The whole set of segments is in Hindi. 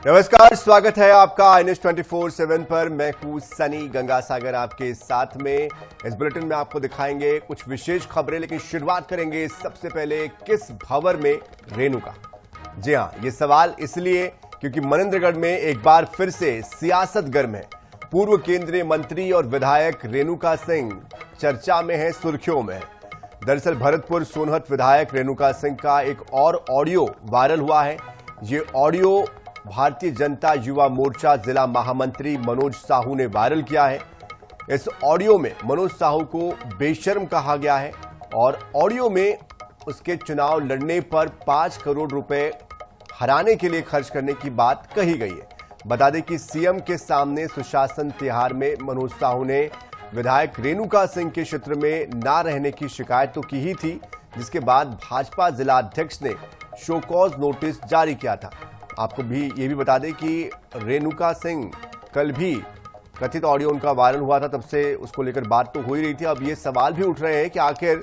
नमस्कार, स्वागत है आपका INS 24/7 पर। मैं हूं सनी गंगासागर आपके साथ में। इस बुलेटिन में आपको दिखाएंगे कुछ विशेष खबरें, लेकिन शुरुआत करेंगे सबसे पहले किस भंवर में रेणुका। जी हां, ये सवाल इसलिए क्योंकि मनेंद्रगढ़ में एक बार फिर से सियासत गर्म है। पूर्व केंद्रीय मंत्री और विधायक रेणुका सिंह चर्चा में है, सुर्खियों में है। दरअसल भरतपुर सोनहत विधायक रेणुका सिंह का एक और ऑडियो वायरल हुआ है। ये ऑडियो भारतीय जनता युवा मोर्चा जिला महामंत्री मनोज साहू ने वायरल किया है। इस ऑडियो में मनोज साहू को बेशर्म कहा गया है और ऑडियो में उसके चुनाव लड़ने पर 5 करोड़ रुपए हराने के लिए खर्च करने की बात कही गई है। बता दें कि सीएम के सामने सुशासन तिहार में मनोज साहू ने विधायक रेणुका सिंह के क्षेत्र में ना रहने की शिकायत तो की ही थी, जिसके बाद भाजपा जिला अध्यक्ष ने शो कॉज नोटिस जारी किया था। आपको भी ये भी बता दें कि रेणुका सिंह कल भी कथित ऑडियो उनका वायरल हुआ था, तब से उसको लेकर बात तो हो ही रही थी। अब ये सवाल भी उठ रहे हैं कि आखिर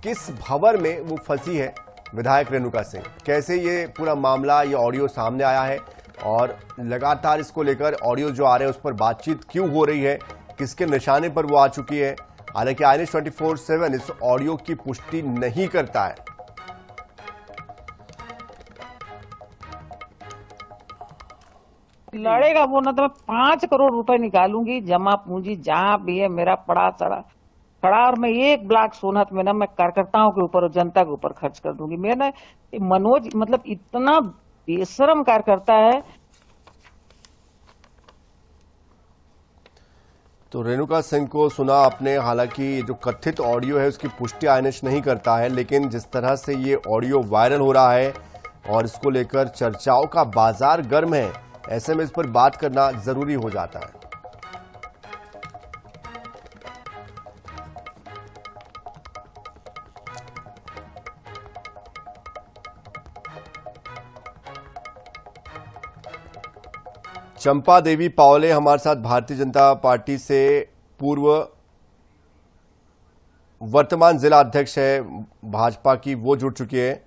किस भंवर में वो फंसी है विधायक रेणुका सिंह, कैसे ये पूरा मामला, ये ऑडियो सामने आया है और लगातार इसको लेकर ऑडियो जो आ रहे हैं उस पर बातचीत क्यों हो रही है, किसके निशाने पर वो आ चुकी है। हालांकि INS 24/7 इस ऑडियो की पुष्टि नहीं करता है। लड़ेगा वो ना तो मैं 5 करोड़ रुपए निकालूंगी, जमा पूंजी जहां भी है मेरा पड़ा चढ़ा खड़ा, और मैं एक ब्लॉक सोनहत में ना मैं कार्यकर्ताओं के ऊपर और जनता के ऊपर खर्च कर दूंगी। मैं ना मनोज मतलब इतना बेशरम कार्यकर्ता है। तो रेणुका सिंह को सुना आपने। हालांकि जो कथित ऑडियो है उसकी पुष्टि INS नहीं करता है, लेकिन जिस तरह से ये ऑडियो वायरल हो रहा है और इसको लेकर चर्चाओं का बाजार गर्म है, ऐसे में इस पर बात करना जरूरी हो जाता है। चंपा देवी पावले हमारे साथ भारतीय जनता पार्टी से पूर्व वर्तमान जिला अध्यक्ष है भाजपा की, वो जुड़ चुकी है।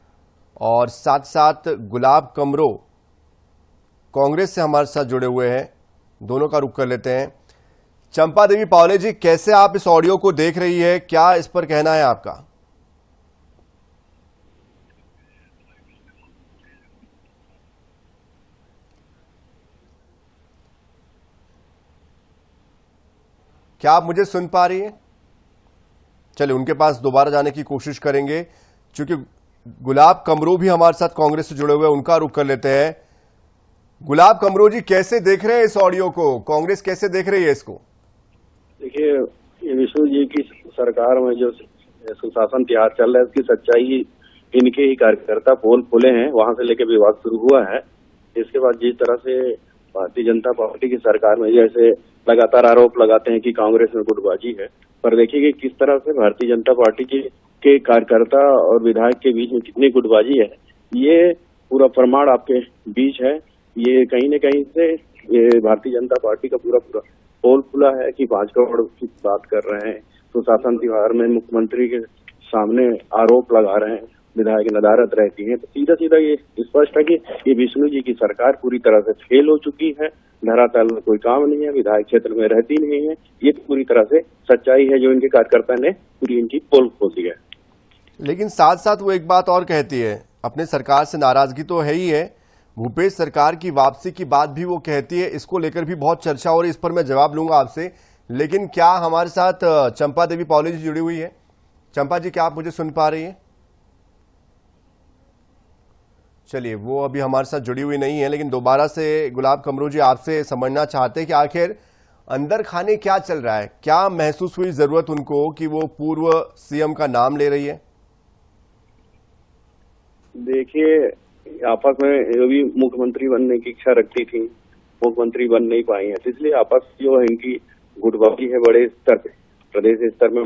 और साथ साथ गुलाब कमरो कांग्रेस से हमारे साथ जुड़े हुए हैं। दोनों का रुख कर लेते हैं। चंपा देवी पावले जी, कैसे आप इस ऑडियो को देख रही है, क्या इस पर कहना है आपका? क्या आप मुझे सुन पा रही हैं? चलिए उनके पास दोबारा जाने की कोशिश करेंगे। क्योंकि गुलाब कमरो भी हमारे साथ कांग्रेस से जुड़े हुए हैं, उनका रुख कर लेते हैं। गुलाब कमरो जी, कैसे देख रहे हैं इस ऑडियो को? कांग्रेस कैसे देख रही है इसको? देखिए, ये विष्णु जी की सरकार में जो सुशासन तिहार चल रहा है उसकी सच्चाई इनके ही कार्यकर्ता पोल खुले हैं, वहां से लेकर विवाद शुरू हुआ है। इसके बाद जिस तरह से भारतीय जनता पार्टी की सरकार में जैसे लगातार आरोप लगाते हैं कि कांग्रेस में गुटबाजी है, पर देखिए कि किस तरह से भारतीय जनता पार्टी के कार्यकर्ता और विधायक के बीच में कितनी गुटबाजी है, ये पूरा प्रमाण आपके बीच है। ये कहीं न कहीं से ये भारतीय जनता पार्टी का पूरा पोल खुला है कि 5 करोड़ की बात कर रहे हैं। तो शासन तिहार में मुख्यमंत्री के सामने आरोप लगा रहे हैं, विधायक नदारत रहती है। तो सीधा सीधा ये स्पष्ट है कि ये विष्णु जी की सरकार पूरी तरह से फेल हो चुकी है। धरातल में कोई काम नहीं है, विधायक क्षेत्र में रहती नहीं है। ये पूरी तरह से सच्चाई है जो इनके कार्यकर्ता ने पूरी इनकी पोल खोल दी है। लेकिन साथ साथ वो एक बात और कहती है, अपने सरकार से नाराजगी तो है ही है, भूपेश सरकार की वापसी की बात भी वो कहती है। इसको लेकर भी बहुत चर्चा हो रही है, इस पर मैं जवाब लूंगा आपसे। लेकिन क्या हमारे साथ चंपा देवी पावले जी जुड़ी हुई है? चंपा जी, क्या आप मुझे सुन पा रही हैं? चलिए, वो अभी हमारे साथ जुड़ी हुई नहीं है, लेकिन दोबारा से गुलाब कमरो जी आपसे समझना चाहते हैं कि आखिर अंदर खाने क्या चल रहा है, क्या महसूस हुई जरूरत उनको कि वो पूर्व सीएम का नाम ले रही है? देखिए, आपस में जो भी मुख्यमंत्री बनने की इच्छा रखती थी, मुख्यमंत्री बन नहीं पाई है, तो इसलिए आपस जो है इनकी गुटबाजी है बड़े स्तर पे, प्रदेश स्तर में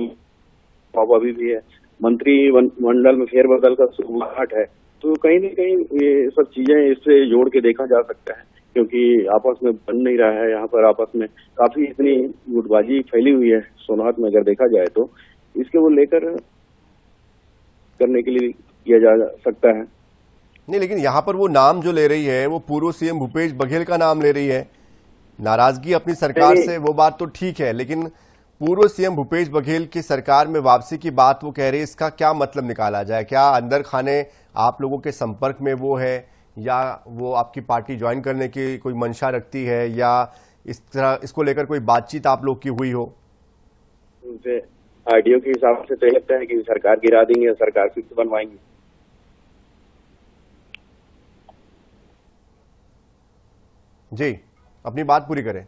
भी है, मंत्री मंडल में फेरबदल का शुरुआत है। तो कहीं न कहीं ये सब चीजें इससे जोड़ के देखा जा सकता है, क्योंकि आपस में बन नहीं रहा है। यहाँ पर आपस में काफी इतनी गुटबाजी फैली हुई है सोनहत में, अगर देखा जाए तो इसके वो लेकर करने के लिए किया जा सकता है। नहीं, लेकिन यहाँ पर वो नाम जो ले रही है वो पूर्व सीएम भूपेश बघेल का नाम ले रही है। नाराजगी अपनी सरकार से, वो बात तो ठीक है, लेकिन पूर्व सीएम भूपेश बघेल की सरकार में वापसी की बात वो कह रही है। इसका क्या मतलब निकाला जाए? क्या अंदर खाने आप लोगों के संपर्क में वो है, या वो आपकी पार्टी ज्वाइन करने की कोई मंशा रखती है, या इस तरह इसको लेकर कोई बातचीत आप लोग की हुई हो? उनसे आईडियो के हिसाब से तो लगता है कि सरकार गिरा देंगे, सरकार फिर से बनवाएंगे। जी, अपनी बात पूरी करें।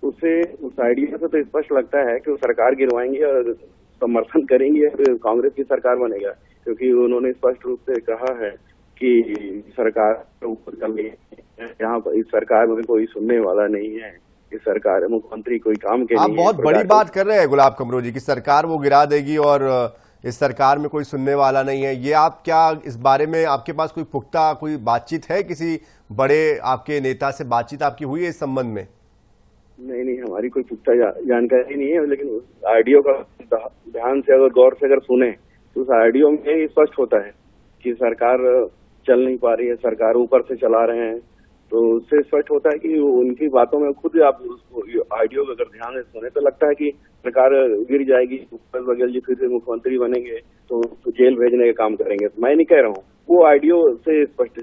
उससे उस आइडिया से तो स्पष्ट लगता है कि वो सरकार गिरवाएंगे और समर्थन करेंगे और कांग्रेस की सरकार बनेगा, क्योंकि उन्होंने स्पष्ट रूप से कहा है कि सरकार ऊपर कर ली है, यहाँ पर इस सरकार में कोई सुनने वाला नहीं है, इस सरकार मुख्यमंत्री कोई काम के आप नहीं बहुत बड़ी बात कर रहे हैं गुलाब कमरो जी, कि सरकार वो गिरा देगी और इस सरकार में कोई सुनने वाला नहीं है। ये आप क्या इस बारे में आपके पास कोई पुख्ता कोई बातचीत है? किसी बड़े आपके नेता से बातचीत आपकी हुई है इस संबंध में? नहीं, हमारी कोई पुख्ता जानकारी नहीं है, लेकिन उस आइडियो का ध्यान से अगर गौर से अगर सुने तो उस आइडियो में स्पष्ट होता है कि सरकार चल नहीं पा रही है, सरकार ऊपर से चला रहे हैं। तो उससे स्पष्ट होता है कि उनकी बातों में खुद आप आइडियो को अगर ध्यान से सुने तो लगता है कि सरकार गिर जाएगी, भूपेश बघेल जी फिर से मुख्यमंत्री बनेंगे तो जेल भेजने का काम करेंगे। मैं नहीं कह रहा हूँ, वो आइडियो से स्पष्ट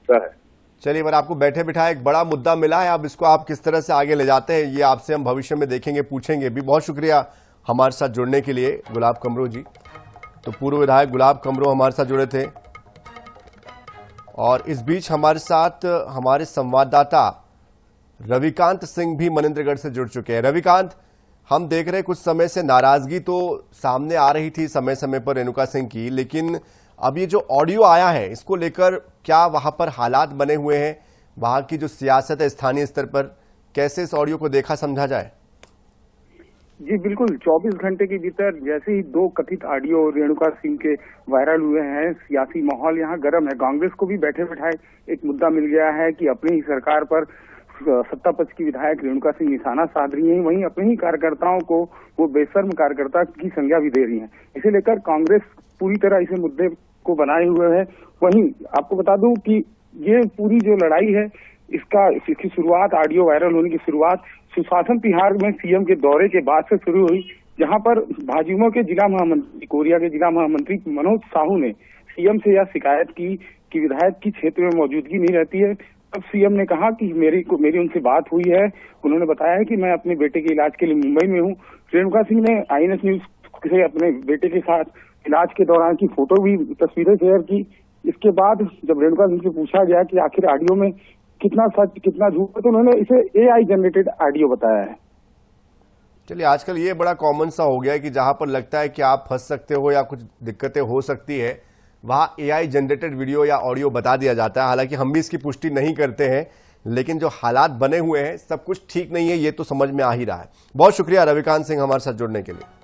सा है। चलिए, पर आपको बैठे बिठाए एक बड़ा मुद्दा मिला है, अब इसको आप किस तरह से आगे ले जाते हैं ये आपसे हम भविष्य में देखेंगे, पूछेंगे भी। बहुत शुक्रिया हमारे साथ जुड़ने के लिए गुलाब कमरो जी। तो पूर्व विधायक गुलाब कमरो हमारे साथ जुड़े थे, और इस बीच हमारे साथ हमारे संवाददाता रविकांत सिंह भी मनेंद्रगढ़ से जुड़ चुके हैं। रविकांत, हम देख रहे हैं कुछ समय से नाराजगी तो सामने आ रही थी समय समय पर रेणुका सिंह की, लेकिन अब ये जो ऑडियो आया है इसको लेकर क्या वहां पर हालात बने हुए हैं? वहां की जो सियासत है स्थानीय स्तर पर, कैसे इस ऑडियो को देखा समझा जाए? जी बिल्कुल, 24 घंटे के भीतर जैसे ही 2 कथित ऑडियो रेणुका सिंह के वायरल हुए हैं, सियासी माहौल यहाँ गर्म है। कांग्रेस को भी बैठे बैठाए एक मुद्दा मिल गया है कि अपनी ही सरकार पर सत्ता पक्ष की विधायक रेणुका सिंह निशाना साध रही हैं, वहीं अपने ही कार्यकर्ताओं को वो बेशर्म कार्यकर्ता की संज्ञा भी दे रही हैं। इसे लेकर कांग्रेस पूरी तरह इसे मुद्दे को बनाए हुए है। वहीं आपको बता दूं कि ये पूरी जो लड़ाई है इसकी शुरुआत, ऑडियो वायरल होने की शुरुआत सुशासन तिहाड़ में सीएम के दौरे के बाद से शुरू हुई, जहां पर भाजयुमो के जिला महामंत्री, कोरिया के जिला महामंत्री मनोज साहू ने सीएम से यह शिकायत की कि विधायक की क्षेत्र में मौजूदगी नहीं रहती है। तब सीएम ने कहा कि मेरी उनसे बात हुई है, उन्होंने बताया कि मैं अपने बेटे के इलाज के लिए मुंबई में हूँ। रेणुका सिंह ने INS न्यूज से अपने बेटे के साथ इलाज के दौरान की फोटो भी, तस्वीरें शेयर की। इसके बाद जब रेणुका सिंह से पूछा गया कि आखिर ऑडियो में कितना सच कितना झूठ है, तो उन्होंने इसे AI जनरेटेड ऑडियो बताया है। चलिए, आजकल ये बड़ा कॉमन सा हो गया है कि जहां पर लगता है कि आप फंस सकते हो या कुछ दिक्कतें हो सकती है, वहां AI जनरेटेड वीडियो या ऑडियो बता दिया जाता है। हालांकि हम भी इसकी पुष्टि नहीं करते हैं, लेकिन जो हालात बने हुए हैं सब कुछ ठीक नहीं है, ये तो समझ में आ ही रहा है। बहुत शुक्रिया रविकांत सिंह हमारे साथ जुड़ने के लिए।